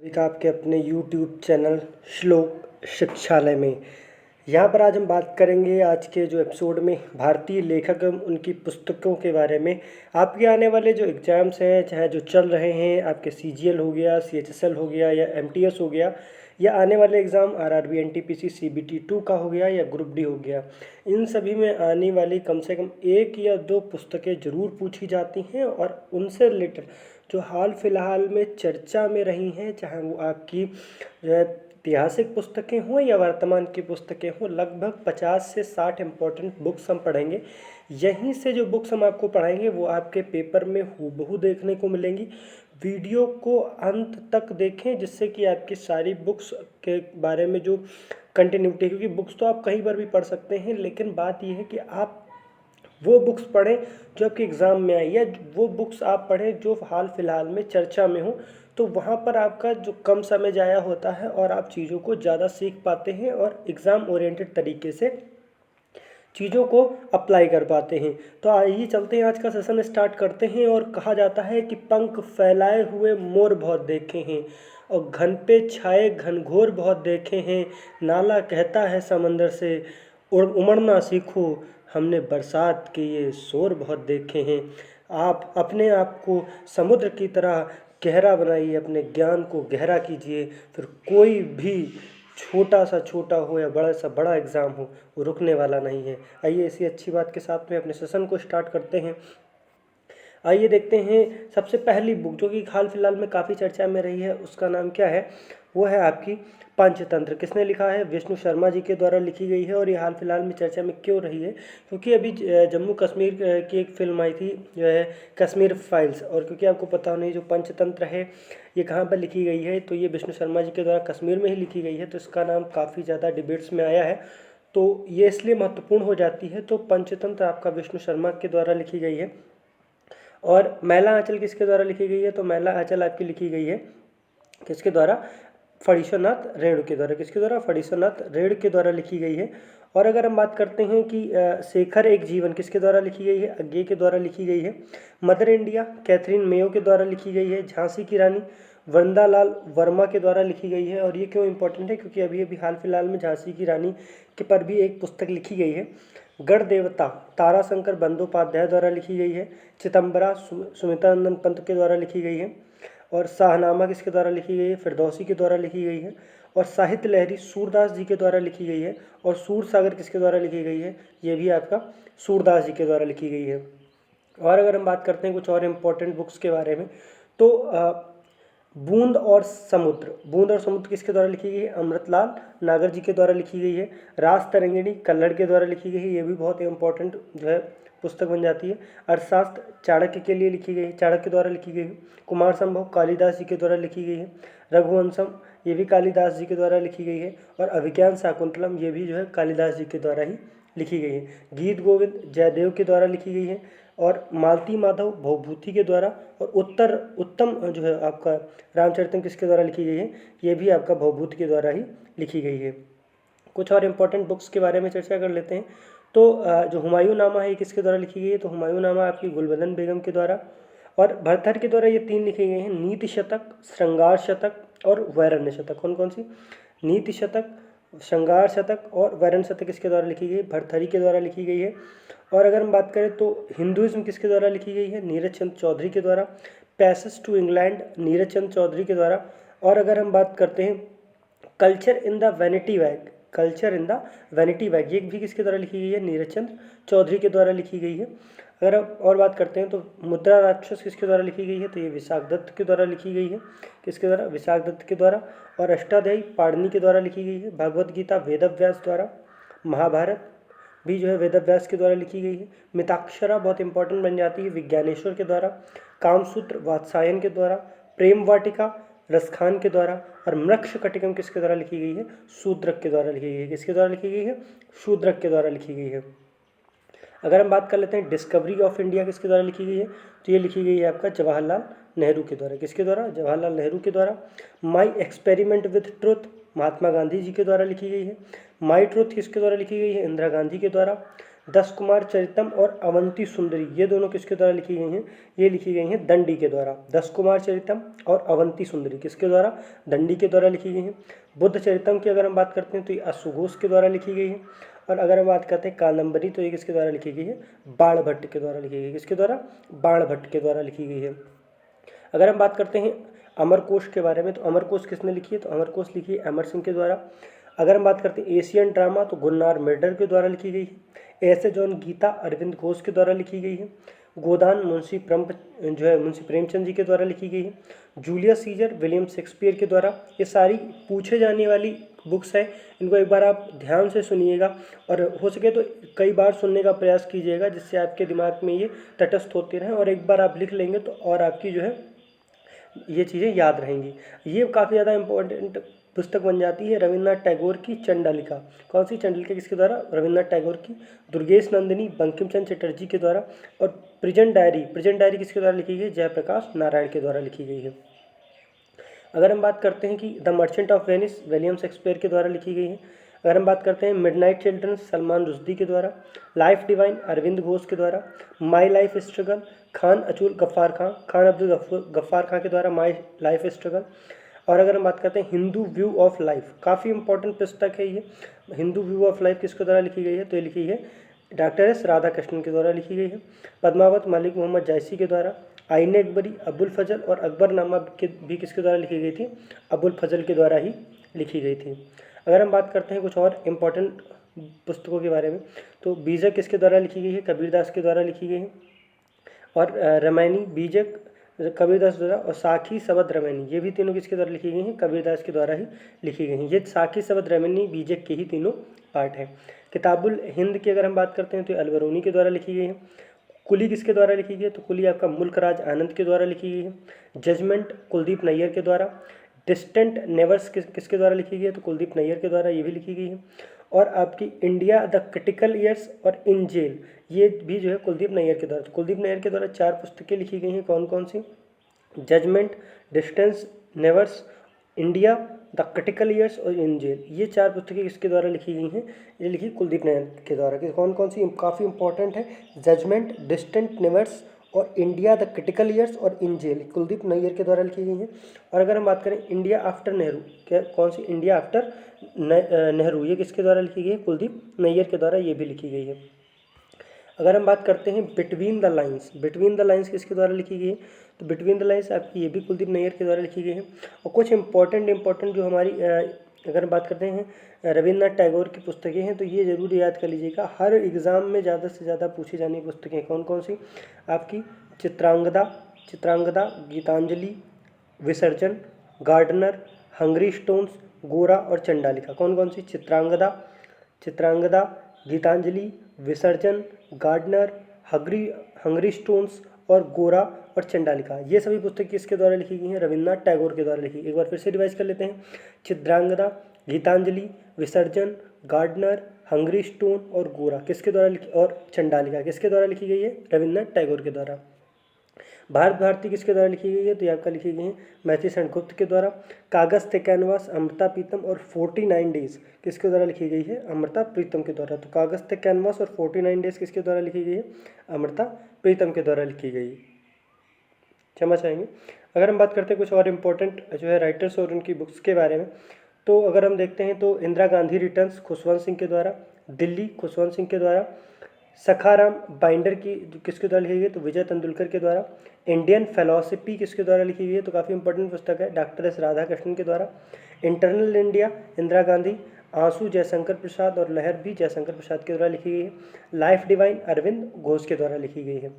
सभी का आपके अपने YouTube चैनल श्लोक शिक्षालय में। यहाँ पर आज हम बात करेंगे आज के जो एपिसोड में भारतीय लेखक एवं उनकी पुस्तकों के बारे में। आपके आने वाले जो एग्ज़ाम्स हैं, चाहे जो चल रहे हैं, आपके CGL हो गया, CHSL हो गया या MTS हो गया, या आने वाले एग्ज़ाम RRB NTPC CBT 2 का हो गया या ग्रुप डी हो गया, इन सभी में आने वाली कम से कम 1 या 2 पुस्तकें ज़रूर पूछी जाती हैं और उनसे रिलेटेड जो हाल फिलहाल में चर्चा में रही हैं, चाहे वो आपकी जो है ऐतिहासिक पुस्तकें हों या वर्तमान की पुस्तकें हों, लगभग 50 से 60 इम्पोर्टेंट बुक्स हम पढ़ेंगे। यहीं से जो बुक्स हम आपको पढ़ाएंगे वो आपके पेपर में हूबहू देखने को मिलेंगी। वीडियो को अंत तक देखें जिससे कि आपकी सारी बुक्स के बारे में जो कंटिन्यूटी, क्योंकि बुक्स तो आप कहीं पर भी पढ़ सकते हैं, लेकिन बात यह है कि आप वो बुक्स पढ़ें जो आपके एग्ज़ाम में आई, या वो बुक्स आप पढ़ें जो हाल फिलहाल में चर्चा में हो। तो वहाँ पर आपका जो कम समय ज़ाया होता है और आप चीज़ों को ज़्यादा सीख पाते हैं और एग्ज़ाम ओरिएंटेड तरीके से चीज़ों को अप्लाई कर पाते हैं। तो आइए चलते हैं, आज का सेशन स्टार्ट करते हैं। और कहा जाता है कि पंख फैलाए हुए मोर बहुत देखे हैं और घन पे छाए घनघोर बहुत देखे हैं। नाला कहता है समंदर से उमड़ना सीखो, हमने बरसात के ये शोर बहुत देखे हैं। आप अपने आप को समुद्र की तरह गहरा बनाइए, अपने ज्ञान को गहरा कीजिए, फिर कोई भी छोटा सा छोटा हो या बड़ा सा बड़ा एग्ज़ाम हो, वो रुकने वाला नहीं है। आइए इसी अच्छी बात के साथ में अपने सेशन को स्टार्ट करते हैं। आइए देखते हैं, सबसे पहली बुक जो कि हाल फिलहाल में काफ़ी चर्चा में रही है, उसका नाम क्या है? वो है आपकी पंचतंत्र। किसने लिखा है? विष्णु शर्मा जी के द्वारा लिखी गई है। और ये हाल फिलहाल में चर्चा में क्यों रही है? क्योंकि अभी जम्मू कश्मीर की एक फिल्म आई थी जो है कश्मीर फाइल्स, और क्योंकि आपको पता होना, जो पंचतंत्र है ये कहाँ पर लिखी गई है, तो ये विष्णु शर्मा जी के द्वारा कश्मीर में ही लिखी गई है। तो इसका नाम काफ़ी ज़्यादा डिबेट्स में आया है, तो ये इसलिए महत्वपूर्ण हो जाती है। तो पंचतंत्र आपका विष्णु शर्मा के द्वारा लिखी गई है। और मैला आंचल किसके द्वारा लिखी गई है? तो मैला आंचल आपकी लिखी गई है किसके द्वारा? फणीश्वरनाथ रेणु के द्वारा। किसके द्वारा? फणीश्वरनाथ रेणु के द्वारा लिखी गई है। और अगर हम बात करते हैं कि शेखर एक जीवन किसके द्वारा लिखी गई है? अज्ञे के द्वारा लिखी गई है। मदर इंडिया कैथरीन मेयो के द्वारा लिखी गई है। झांसी की रानी वृंदालाल वर्मा के द्वारा लिखी गई है। और ये क्यों इंपॉर्टेंट है? क्योंकि अभी अभी हाल फिलहाल में झांसी की रानी के पर भी एक पुस्तक लिखी गई है। गढ़ देवता ताराशंकर बंदोपाध्याय द्वारा लिखी गई है। चिदंबरा सुमित्रानंद पंत के द्वारा लिखी गई है। और शाहनामा किसके द्वारा लिखी गई है? फिरदौसी के द्वारा लिखी गई है। और साहित्य लहरी सूरदास जी के द्वारा लिखी गई है। और सूर सागर किसके द्वारा लिखी गई है? ये भी आपका सूरदास जी के द्वारा लिखी गई है। और अगर हम बात करते हैं कुछ और इम्पोर्टेंट बुक्स के बारे में, तो बूंद और समुद्र। बूंद और समुद्र किसके द्वारा लिखी गई है? अमृतलाल नागर जी के द्वारा लिखी गई है। रास तरंगिणी कल्लड़ के द्वारा लिखी गई है। ये भी बहुत इंपॉर्टेंट जो है पुस्तक बन जाती है। अर्थशास्त्र चाणक्य के लिए लिखी गई है, चाणक्य द्वारा लिखी गई है। कुमार संभव कालिदास जी के द्वारा लिखी गई है। रघुवंशम ये भी कालिदास जी के द्वारा लिखी गई है। और अभिज्ञान शाकुंतलम ये भी जो है कालिदास जी के द्वारा ही लिखी गई है। गीत गोविंद जयदेव के द्वारा लिखी गई है। और मालती माधव भवभूति के द्वारा। और उत्तम जो है आपका रामचरितम किसके द्वारा लिखी गई है? ये भी आपका भवभूति के द्वारा ही लिखी गई है। कुछ और इम्पोर्टेंट बुक्स के बारे में चर्चा कर लेते हैं। तो जो हुमायूं नामा है ये किसके द्वारा लिखी गई है? तो हुमायूं नामा आपकी गुलबदन बेगम के द्वारा। और भरथर के द्वारा ये 3 लिखे गए हैं, नीति शतक, श्रृंगार शतक और वैरण्य शतक। कौन कौन सी? नीति शतक, श्रृंगार शतक और वैरण्य शतक किसके द्वारा लिखी गई है? भरथरी के द्वारा लिखी गई है। और अगर हम बात करें तो हिंदुइज्म किसके द्वारा लिखी गई है? नीरज चंद चौधरी के द्वारा। पैसेज टू इंग्लैंड नीरज चंद चौधरी के द्वारा। और अगर हम बात करते हैं कल्चर इन द वैनिटी वैग, कल्चर इन द वैनिटी वैग, ये भी किसके द्वारा लिखी गई है? नीरज चंद चौधरी के द्वारा लिखी गई है। अगर अब और बात करते हैं तो मुद्रा राक्षस किसके द्वारा लिखी गई है? तो ये विशाख दत्त के द्वारा लिखी गई है। किसके द्वारा? विशाख दत्त के द्वारा। और अष्टाध्यायी पाणिनि के द्वारा लिखी गई है। भगवद गीता वेदव्यास द्वारा। महाभारत भी जो है वेदव्यास के द्वारा लिखी गई है। मिताक्षरा बहुत इंपॉर्टेंट बन जाती है, विज्ञानेश्वर के द्वारा। कामसूत्र वात्सायन के द्वारा। प्रेम वाटिका रसखान के द्वारा। और मृक्ष कटिकम किसके द्वारा लिखी गई है? शूद्रक के द्वारा लिखी गई है। किसके द्वारा लिखी गई है? शूद्रक के द्वारा लिखी गई है। अगर हम बात कर लेते हैं डिस्कवरी ऑफ इंडिया किसके द्वारा लिखी गई है? तो ये लिखी गई है आपका जवाहरलाल नेहरू के द्वारा। किसके द्वारा? जवाहरलाल नेहरू के द्वारा। My experiment with truth Mahatma Gandhi ji के द्वारा लिखी गई है। माई ट्रुथ किसके द्वारा लिखी गई है? इंदिरा गांधी के द्वारा। दस कुमार चरितम और अवंती सुंदरी ये दोनों किसके द्वारा लिखी गई हैं? ये लिखी गई हैं दंडी के द्वारा। दस कुमार चरितम और अवंती सुंदरी किसके द्वारा? दंडी के द्वारा लिखी गई हैं। बुद्ध चरितम की अगर हम बात करते हैं तो ये अश्वघोष के द्वारा लिखी गई है। और अगर हम बात करते हैं कादंबरी तो ये किसके द्वारा लिखी गई है? बाणभट्ट के द्वारा लिखी गई है। किसके द्वारा? बाणभट्ट के द्वारा लिखी गई है। अगर हम बात करते हैं अमरकोश के बारे में तो अमरकोश किसने लिखी है? तो अमरकोश लिखी है अमर सिंह के द्वारा। अगर हम बात करते हैं एशियन ड्रामा तो गुलनार मिर्डर के द्वारा लिखी गई है। ऐसे जॉन गीता अरविंद घोष के द्वारा लिखी गई है। गोदान मुंशी प्रेमचंद जी के द्वारा लिखी गई है। जूलियस सीजर विलियम शेक्सपियर के द्वारा। ये सारी पूछे जाने वाली बुक्स है, इनको एक बार आप ध्यान से सुनिएगा और हो सके तो कई बार सुनने का प्रयास कीजिएगा, जिससे आपके दिमाग में ये तटस्थ होते रहें और एक बार आप लिख लेंगे तो और आपकी जो है ये चीज़ें याद रहेंगी। ये काफ़ी ज़्यादा इम्पोर्टेंट पुस्तक बन जाती है रविन्द्रनाथ टैगोर की चंडालिका। कौन सी? चंडालिका किसके द्वारा? रविन्द्रनाथ टैगोर की। दुर्गेश नंदिनी बंकिम चंद्र चटर्जी के द्वारा। और प्रेजेंट डायरी किसके द्वारा लिखी गई? जयप्रकाश नारायण के द्वारा लिखी गई है। अगर हम बात करते हैं कि the merchant of Venice William Shakespeare के द्वारा लिखी गई है। अगर हम बात करते हैं मिडनाइट चिल्ड्रन सलमान रुश्दी के द्वारा। लाइफ डिवाइन अरविंद घोष के द्वारा। My life struggle Khan Abdul Ghaffar Khan के द्वारा माई लाइफ स्ट्रगल। और अगर हम बात करते हैं हिंदू व्यू ऑफ लाइफ, काफ़ी इंपॉर्टेंट पुस्तक है ये। हिंदू व्यू ऑफ लाइफ किसके द्वारा लिखी गई है? तो ये लिखी है डॉक्टर एस राधाकृष्णन के द्वारा लिखी गई है। पद्मावत मलिक मोहम्मद जायसी के द्वारा। आईने अकबरी अबुल फजल और अकबरनामा भी किसके द्वारा लिखी गई थी? अबुल फजल के द्वारा ही लिखी गई थी। अगर हम बात करते हैं कुछ और इम्पोर्टेंट पुस्तकों के बारे में तो बीजक किसके द्वारा लिखी गई है? कबीरदास के द्वारा लिखी गई है। और रामायणी बीजक कबीरदास द्वारा और साखी शबद रामायणी ये भी तीनों किसके द्वारा लिखी गई हैं? कबीरदास के द्वारा ही लिखी गई हैं। ये साखी शबद रामायणी बीजक के ही तीनों पार्ट हैं। किताबुल हिंद की अगर हम बात करते हैं तो अलबरूनी के द्वारा लिखी गई है। कुली किसके द्वारा लिखी गई है? तो कुली आपका मुल्क राज आनंद के द्वारा लिखी गई है। जजमेंट कुलदीप नैयर के द्वारा। डिस्टेंट नेवर्स किसके द्वारा लिखी गई है? तो कुलदीप नैयर के द्वारा ये भी लिखी गई है। और आपकी इंडिया द क्रिटिकल ईयर्स और इन जेल ये भी जो है कुलदीप नैयर के द्वारा। तो कुलदीप नैयर के द्वारा 4 पुस्तकें लिखी गई हैं। कौन कौन सी? Judgement, distance neighbours, India the critical years और इन जेल। ये 4 पुस्तकें किसके द्वारा लिखी गई हैं? ये लिखी कुलदीप नैयर के द्वारा। कि कौन कौन सी? काफ़ी इंपॉर्टेंट है। जजमेंट, डिस्टेंट नेवर्स और इंडिया द क्रिटिकल ईयर्स और इन जेल कुलदीप नैयर के द्वारा लिखी गई हैं। और अगर हम बात करें इंडिया आफ्टर नेहरू, क्या कौन सी? इंडिया आफ्टर नेहरू ये किसके द्वारा लिखी गई है? कुलदीप नैयर के द्वारा ये भी लिखी गई है। अगर हम बात करते हैं बिटवीन द लाइन्स किसके द्वारा लिखी गई है? तो बिटवीन द लाइन्स आपकी ये भी कुलदीप नैयर के द्वारा लिखी गई है। और कुछ इंपॉर्टेंट जो हमारी अगर हम बात करते हैं रविन्द्रनाथ टैगोर की पुस्तकें हैं तो ये ज़रूर याद कर लीजिएगा। हर एग्ज़ाम में ज़्यादा से ज़्यादा पूछी जाने की पुस्तकें कौन कौन सी? आपकी चित्रांगदा, गीतांजलि, विसर्जन, गार्डनर, हंग्री स्टोन्स, गोरा और चंडालिका। कौन कौन सी? चित्रांगदा, गीतांजलि, विसर्जन, गार्डनर, हंग्री स्टोन्स और गोरा और चंडालिका। ये सभी पुस्तक किसके द्वारा लिखी गई हैं? रविन्द्रनाथ टैगोर के द्वारा लिखी। एक बार फिर से रिवाइज कर लेते हैं। चित्रांगदा, गीतांजलि, विसर्जन, गार्डनर, हंग्री स्टोन और गोरा किसके द्वारा लिखी और चंडालिका किसके द्वारा लिखी गई है? रविन्द्रनाथ टैगोर के द्वारा। भारत भारती किसके द्वारा लिखी गई है? तो ये आपका लिखी गई है मैथिली सेनगुप्त के द्वारा। कागज थे कैनवास अमृता प्रीतम और 49 डेज किसके द्वारा लिखी गई है? अमृता प्रीतम के द्वारा। तो कागज थे कैनवास और 49 डेज किसके द्वारा लिखी गई है? अमृता प्रीतम के द्वारा लिखी गई। क्षमा चाहेंगे। अगर हम बात करते हैं कुछ और इम्पोर्टेंट जो है राइटर्स और उनकी बुक्स के बारे में तो अगर हम देखते हैं तो इंदिरा गांधी रिटर्न्स खुशवंत सिंह के द्वारा। दिल्ली खुशवंत सिंह के द्वारा। सखाराम बाइंडर की किसके द्वारा लिखी गई? तो विजय तेंदुलकर के द्वारा। इंडियन फिलॉसफी किसके द्वारा लिखी गई है? तो काफ़ी इंपॉर्टेंट पुस्तक है डॉक्टर एस राधाकृष्णन के द्वारा। इंटरनल इंडिया इंदिरा गांधी, आंसू जयशंकर प्रसाद और लहर भी जयशंकर प्रसाद के द्वारा लिखी गई है। लाइफ डिवाइन अरविंद घोष के द्वारा लिखी गई है।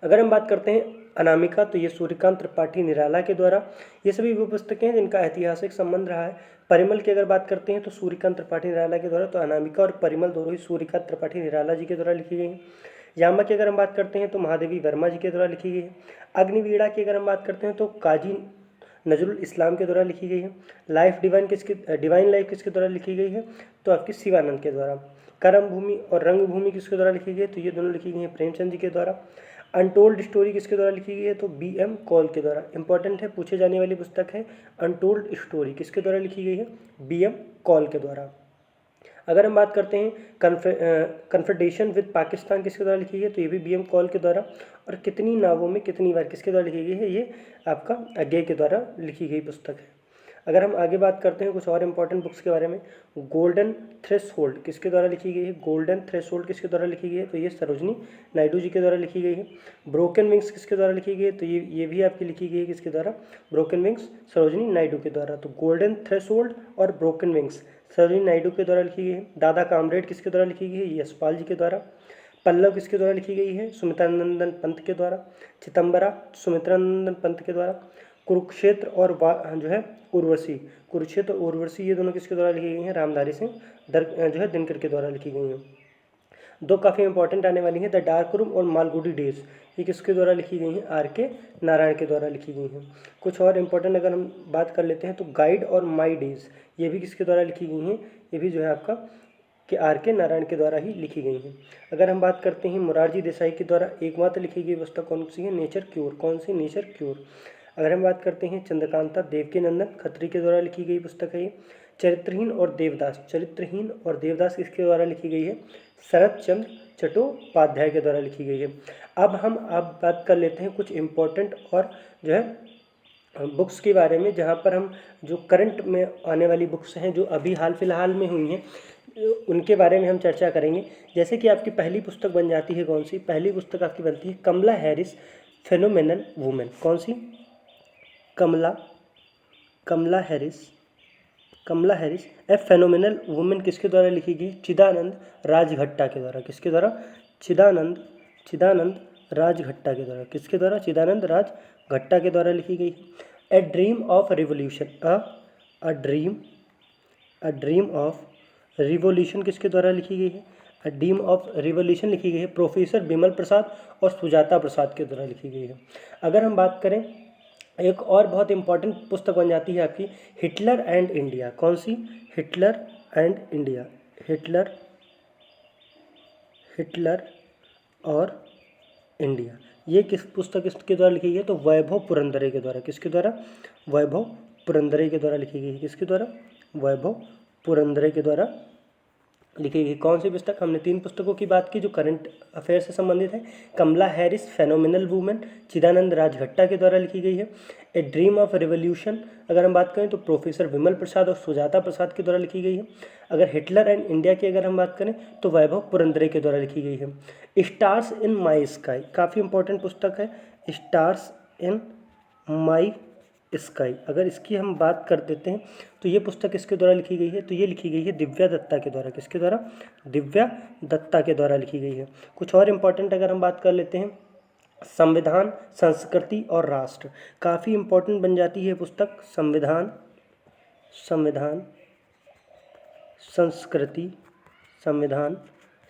अगर हम बात करते हैं अनामिका तो ये सूर्यकांत त्रिपाठी निराला के द्वारा। ये सभी वो पुस्तकें हैं जिनका ऐतिहासिक संबंध रहा है। परिमल की अगर बात करते हैं तो सूर्यकांत त्रिपाठी निराला के द्वारा। तो अनामिका और परिमल दोनों ही सूर्यकांत त्रिपाठी निराला जी के द्वारा लिखी गई हैं। यामा की अगर हम बात करते हैं तो महादेवी वर्मा जी के द्वारा लिखी गई है। अग्निवीणा की अगर हम बात करते हैं तो काजी नजरुल इस्लाम के द्वारा लिखी गई है। डिवाइन लाइफ किसके द्वारा लिखी गई है? तो आपकी शिवानंद के द्वारा। कर्म भूमि और रंग भूमि किसके द्वारा लिखी गई है? तो ये दोनों लिखी गई हैं प्रेमचंद जी के द्वारा। अनटोल्ड स्टोरी किसके द्वारा लिखी गई है? तो BM कॉल के द्वारा। इंपॉर्टेंट है, पूछे जाने वाली पुस्तक है। अनटोल्ड स्टोरी किसके द्वारा लिखी गई है? BM कॉल के द्वारा। अगर हम बात करते हैं कन्फेडरेशन विद पाकिस्तान किसके द्वारा लिखी गई है, तो ये भी BM कॉल के द्वारा। और कितनी नावों में कितनी बार किसके द्वारा लिखी गई है, ये आपका गे के द्वारा लिखी गई पुस्तक है। अगर हम आगे बात करते हैं कुछ और इम्पोर्टेंट बुक्स के बारे में, गोल्डन थ्रेशोल्ड किसके द्वारा लिखी गई है, गोल्डन थ्रेशोल्ड किसके द्वारा लिखी गई है, तो ये सरोजनी नायडू जी के द्वारा लिखी गई है। ब्रोकन विंग्स किसके द्वारा लिखी गई है, तो ये भी आपकी लिखी गई है किसके द्वारा, ब्रोकन विंग्स सरोजनी नायडू के द्वारा। तो गोल्डन थ्रेशोल्ड और ब्रोकन विंग्स सरोजनी नायडू के द्वारा लिखी गई है। दादा कामरेड किसके द्वारा लिखी गई है, यशपाल जी के द्वारा। पल्लव किसके द्वारा लिखी गई है, सुमित्रानंदन पंत के द्वारा। चिदम्बरा सुमित्रानंदन पंत के द्वारा। कुरुक्षेत्र और जो है उर्वशी, कुरुक्षेत्र और उर्वशी ये दोनों किसके द्वारा लिखी गई हैं, रामधारी सिंह जो है दिनकर के द्वारा लिखी गई हैं। दो काफ़ी इंपॉर्टेंट आने वाली हैं, द डार्क रूम और मालगुडी डेज, ये किसके द्वारा लिखी गई हैं, RK नारायण के द्वारा लिखी गई हैं। कुछ और इम्पोर्टेंट अगर हम बात कर लेते हैं तो गाइड और माई डेज, ये भी किसके द्वारा लिखी गई हैं, ये भी जो है आपका कि RK नारायण के द्वारा ही लिखी गई हैं। अगर हम बात करते हैं मोरारजी देसाई के द्वारा एकमात्र लिखी गई पुस्तक कौन सी है, नेचर क्योर, कौन सी, नेचर क्योर। अगर हम बात करते हैं चंद्रकांता देवकीनंदन खत्री के द्वारा लिखी गई पुस्तक है ये। चरित्रहीन और देवदास, चरित्रहीन और देवदास किसके द्वारा लिखी गई है, शरद चंद्र चट्टोपाध्याय के द्वारा लिखी गई है। अब बात कर लेते हैं कुछ इम्पोर्टेंट और जो है बुक्स के बारे में, जहाँ पर हम जो करंट में आने वाली बुक्स हैं जो अभी हाल फिलहाल में हुई हैं उनके बारे में हम चर्चा करेंगे। जैसे कि आपकी पहली पुस्तक बन जाती है कौन सी, पहली पुस्तक आपकी बनती है कमला हैरिस फेनोमेनल वुमेन, कौन सी, कमला हैरिस ए फेनोमेनल वुमेन किसके द्वारा लिखी गई, चिदानंद राजघट्टा के द्वारा, किसके द्वारा, चिदानंद राजघट्टा के द्वारा, किसके द्वारा, चिदानंद राजघट्टा के द्वारा लिखी गई। A dream of revolution, a dream of revolution किसके द्वारा लिखी गई है, अ ड्रीम ऑफ रिवोल्यूशन लिखी गई है प्रोफेसर बिमल प्रसाद और सुजाता प्रसाद के द्वारा लिखी गई है। अगर हम बात करें एक और बहुत इंपॉर्टेंट पुस्तक बन जाती है आपकी हिटलर एंड इंडिया, कौन सी, हिटलर एंड इंडिया, हिटलर और इंडिया, ये किस पुस्तक किसके द्वारा लिखी गई है, तो वैभव पुरंदरे के द्वारा, किसके द्वारा, वैभव पुरंदरे के द्वारा लिखी गई है, किसके द्वारा, वैभव पुरंदरे के द्वारा लिखी गई। कौन सी पुस्तक, हमने 3 पुस्तकों की बात की जो करंट अफेयर से संबंधित है। कमला हैरिस फेनोमेनल वुमेन चिदानंद राजघट्टा के द्वारा लिखी गई है। ए ड्रीम ऑफ रिवोल्यूशन अगर हम बात करें तो प्रोफेसर विमल प्रसाद और सुजाता प्रसाद के द्वारा लिखी गई है। अगर हिटलर एंड इंडिया की अगर हम बात करें तो वैभव पुरंदरे के द्वारा लिखी गई है। स्टार्स इन माई स्काई काफ़ी इंपॉर्टेंट पुस्तक है, स्टार्स इन माई स्काई। अगर इसकी हम बात कर देते हैं तो ये पुस्तक किसके द्वारा लिखी गई है, तो ये लिखी गई है दिव्या दत्ता के द्वारा, किसके द्वारा, दिव्या दत्ता के द्वारा लिखी गई है। कुछ और इम्पोर्टेंट अगर हम बात कर लेते हैं संविधान संस्कृति और राष्ट्र, काफ़ी इम्पोर्टेंट बन जाती है पुस्तक संविधान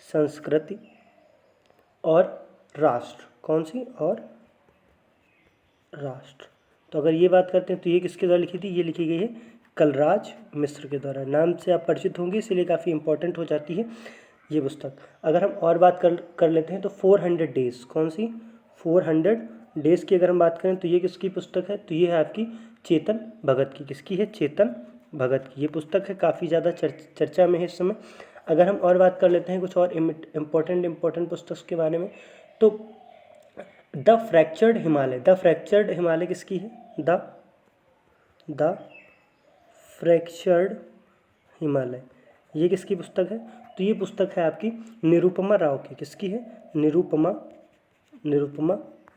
संस्कृति और राष्ट्र, कौन सी, और राष्ट्र। तो अगर ये बात करते हैं तो ये किसके द्वारा लिखी थी, ये लिखी गई है कलराज मिश्र के द्वारा। नाम से आप परिचित होंगे इसलिए काफ़ी इंपॉर्टेंट हो जाती है ये पुस्तक। अगर हम और बात कर लेते हैं तो 400 डेज़, कौन सी, 400 डेज़ की अगर हम बात करें तो ये किसकी पुस्तक है, तो ये है आपकी चेतन भगत की, किसकी है, चेतन भगत की। ये पुस्तक है काफ़ी ज़्यादा चर्चा में है इस समय। अगर हम और बात कर लेते हैं कुछ और इम्पोर्टेंट पुस्तक के बारे में तो द फ्रैक्चर्ड हिमालय किसकी है, द फ्रैक्चर्ड हिमालय, ये किसकी पुस्तक है, तो ये पुस्तक है आपकी निरुपमा राव की, किसकी है, निरुपमा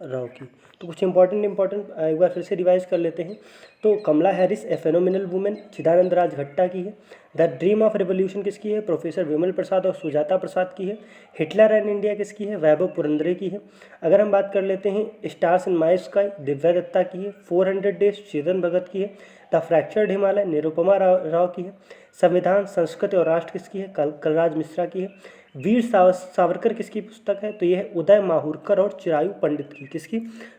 राव की। तो कुछ इंपॉर्टेंट एक बार फिर से रिवाइज कर लेते हैं। तो कमला हैरिस ए फेनोमेनल वुमेन चिदानंद राजघट्टा की है। द ड्रीम ऑफ रिवोल्यूशन किसकी है, प्रोफेसर विमल प्रसाद और सुजाता प्रसाद की है। हिटलर एंड इंडिया किसकी है, वैभव पुरंदरे की है। अगर हम बात कर लेते हैं stars in my sky Divya Dutta की है। 400 डेज चेतन भगत की है। द फ्रैक्चर्ड हिमालय निरुपमा राव की है। संविधान संस्कृति और राष्ट्र किसकी है, कलराज मिश्रा की है। वीर सावरकर किसकी पुस्तक है, तो यह है उदय माहुरकर और चिरायु पंडित की, किसकी,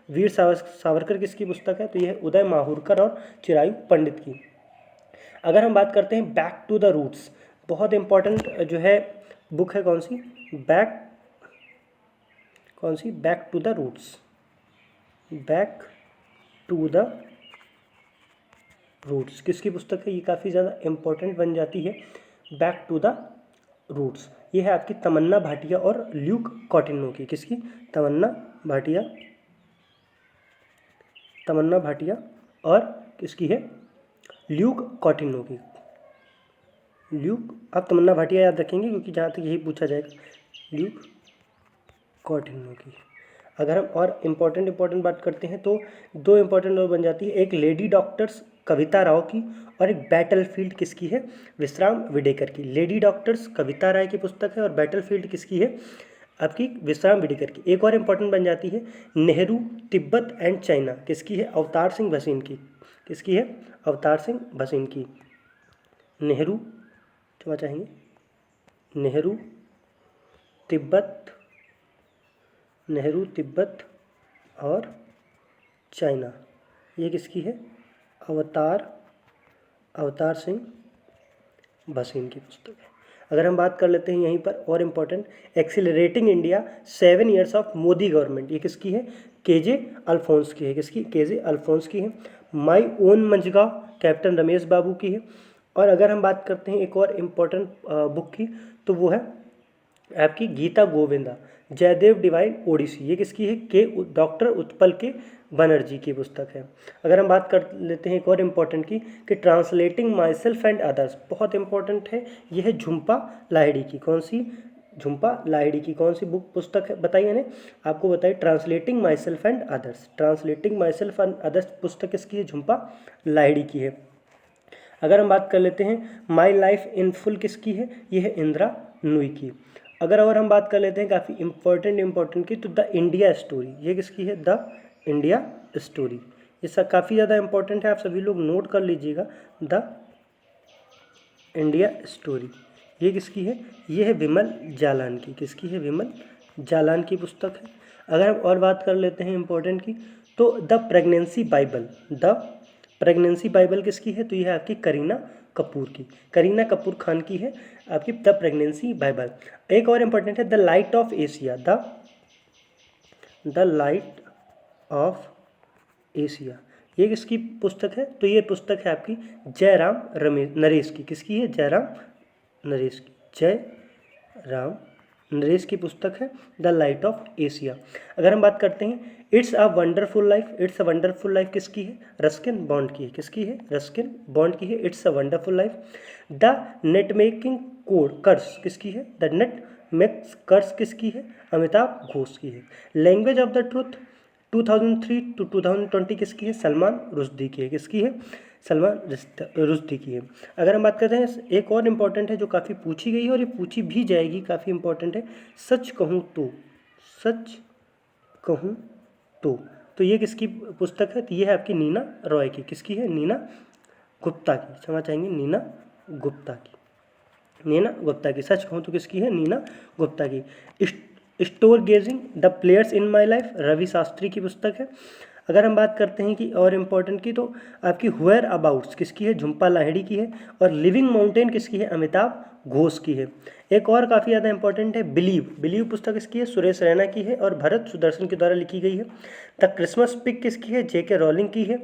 वीर सावरकर किसकी पुस्तक है, तो यह है उदय माहुरकर और चिरायु पंडित की। अगर हम बात करते हैं बैक टू द रूट्स, बहुत इंपॉर्टेंट जो है बुक है, कौन सी, बैक टू द रूट्स किसकी पुस्तक है, ये काफ़ी ज़्यादा इंपॉर्टेंट बन जाती है बैक टू द रूट्स। ये है आपकी तमन्ना भाटिया और ल्यूक कौटिन्हो की, किसकी? तमन्ना भाटिया और किसकी है? ल्यूक कौटिन्हो की। आप तमन्ना भाटिया याद रखेंगे क्योंकि जहाँ तक यही पूछा जाएगा, ल्यूक कौटिन्हो की। अगर हम और इम्पोर्टेंट बात करते हैं तो दो इम्पोर्टेंट और बन जाती है, एक लेडी डॉक्टर्स कविता राव की और एक बैटलफील्ड किसकी है? विश्राम विडेकर की। लेडी डॉक्टर्स कविता राय की पुस्तक है और बैटलफील्ड किसकी है? आपकी विश्राम विडेकर की। एक और इम्पोर्टेंट बन जाती है, नेहरू तिब्बत एंड चाइना, किसकी है? अवतार सिंह भसीन की। किसकी है? अवतार सिंह भसीन की। नेहरू, क्षमा चाहेंगे, नेहरू तिब्बत और चाइना, ये किसकी है? अवतार सिंह भसीन की पुस्तक है। अगर हम बात कर लेते हैं यहीं पर और important, accelerating India 7 years of Modi government, ये किसकी है? केजे अल्फोंस की है। किसकी? केजे अल्फोंस की है। My own Manjhgaon captain Ramesh Babu की है। और अगर हम बात करते हैं एक और इम्पोर्टेंट बुक की, तो वो है आपकी गीता गोविंदा जयदेव डिवाइन ओडिसी, ये किसकी है? डॉक्टर उत्पल के बनर्जी की पुस्तक है। अगर हम बात कर लेते हैं एक और इम्पोर्टेंट की, कि translating my self and others, बहुत इंपॉर्टेंट है, यह है झुम्पा लाहिड़ी की। कौन सी? झुम्पा लाहिड़ी की कौन सी बुक पुस्तक है बताइए ने आपको बताइए? Translating my self and others. Translating my self and others पुस्तक किसकी है? झुम्पा लाहिड़ी की है। अगर हम बात कर लेते हैं माई लाइफ इन फुल किसकी है? यह है इंदिरा नूई की। अगर और हम बात कर लेते हैं काफ़ी इम्पोर्टेंट की, तो द इंडिया स्टोरी, ये किसकी है? The India story. ये सब काफ़ी ज़्यादा इंपॉर्टेंट है, आप सभी लोग नोट कर लीजिएगा। द इंडिया स्टोरी, ये किसकी है? ये है विमल जालान की। किसकी है? विमल जालान की पुस्तक है। अगर हम और बात कर लेते हैं इम्पोर्टेंट की, तो द प्रेगनेंसी बाइबल किसकी है? तो यह है आपकी करीना कपूर की। करीना कपूर खान की है आपकी द प्रेगनेंसी बाइबल। एक और इम्पोर्टेंट है the light of Asia, the light of Asia, ये किसकी पुस्तक है? तो ये पुस्तक है आपकी जयराम नरेश की। किसकी है? जयराम नरेश की पुस्तक है द लाइट ऑफ एशिया। अगर हम बात करते हैं इट्स अ वंडरफुल लाइफ किसकी है? रस्किन बॉन्ड की है। किसकी है? रस्किन बॉन्ड की है it's a wonderful life. The net making curse किसकी है? द नेट मेक्स कर्स किसकी है? अमिताभ घोष की है। Language of the truth 2003 to 2020 किसकी है? सलमान रुश्दी की है। किसकी है? सलमान रुश्दी की है। अगर हम बात करते हैं एक और इम्पॉर्टेंट है जो काफ़ी पूछी गई है और ये पूछी भी जाएगी, काफ़ी इम्पॉर्टेंट है, सच कहूँ तो ये किसकी पुस्तक है? तो ये है आपकी नीना रॉय की। किसकी है? नीना गुप्ता की। क्षमा चाहेंगे, नीना गुप्ता की। सच कहूँ तो किसकी है? नीना गुप्ता की। Stargazing the players in my life Ravi Shastri की पुस्तक है। अगर हम बात करते हैं कि और इम्पोर्टेंट की, तो आपकी वेयर अबाउट्स किसकी है? झुम्पा लाहिड़ी की है। और लिविंग माउंटेन किसकी है? अमिताभ घोष की है। एक और काफ़ी ज़्यादा इंपॉर्टेंट है बिलीव पुस्तक किसकी है? सुरेश रैना की है और भरत सुदर्शन के द्वारा लिखी गई है। द क्रिसमस पिग किसकी है? जेके रॉलिंग की है।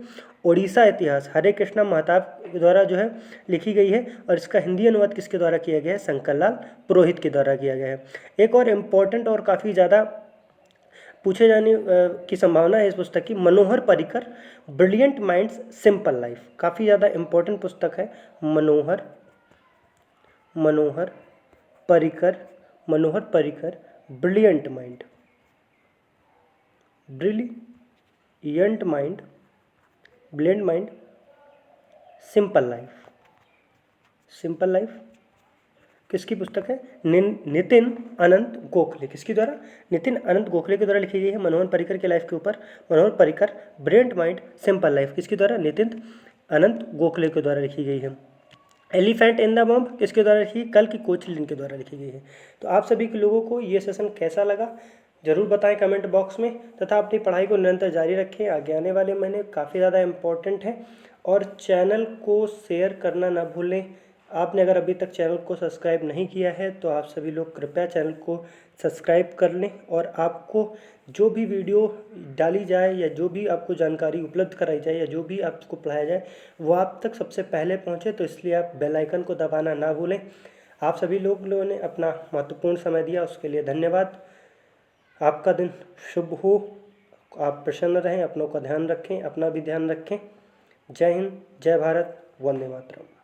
ओडिशा इतिहास हरे कृष्णा महताब के द्वारा जो है लिखी गई है और इसका हिंदी अनुवाद किसके द्वारा किया गया है? शंकर लाल पुरोहित के द्वारा किया गया है। एक और इम्पोर्टेंट और काफ़ी ज़्यादा पूछे जाने की संभावना है इस पुस्तक की, Manohar Parrikar brilliant minds simple life, काफ़ी ज़्यादा इम्पोर्टेंट पुस्तक है। Manohar Parrikar brilliant mind simple life किसकी पुस्तक है? नितिन अनंत गोखले। किसके द्वारा? नितिन अनंत गोखले के द्वारा लिखी गई है मनोहर पर्रिकर के लाइफ के ऊपर। Manohar Parrikar brilliant mind simple life किसके द्वारा? नितिन अनंत गोखले के द्वारा लिखी गई है। एलिफेंट इन द बॉम्ब किसके द्वारा लिखी? कल की कोचलिन के द्वारा लिखी गई है। तो आप सभी के लोगों को ये सेशन कैसा लगा जरूर बताएं कमेंट बॉक्स में, तथा अपनी पढ़ाई को निरंतर जारी रखें। आगे आने वाले महीने काफ़ी ज़्यादा इम्पोर्टेंट है और चैनल को शेयर करना ना भूलें। आपने अगर अभी तक चैनल को सब्सक्राइब नहीं किया है तो आप सभी लोग कृपया चैनल को सब्सक्राइब कर लें, और आपको जो भी वीडियो डाली जाए या जो भी आपको जानकारी उपलब्ध कराई जाए या जो भी आपको पढ़ाया जाए वो आप तक सबसे पहले पहुंचे, तो इसलिए आप बेल आइकन को दबाना ना भूलें। आप सभी लोगों ने अपना महत्वपूर्ण समय दिया, उसके लिए धन्यवाद। आपका दिन शुभ हो, आप प्रसन्न रहें, अपनों का ध्यान रखें, अपना भी ध्यान रखें। जय हिंद, जय भारत, वंदे मातरम।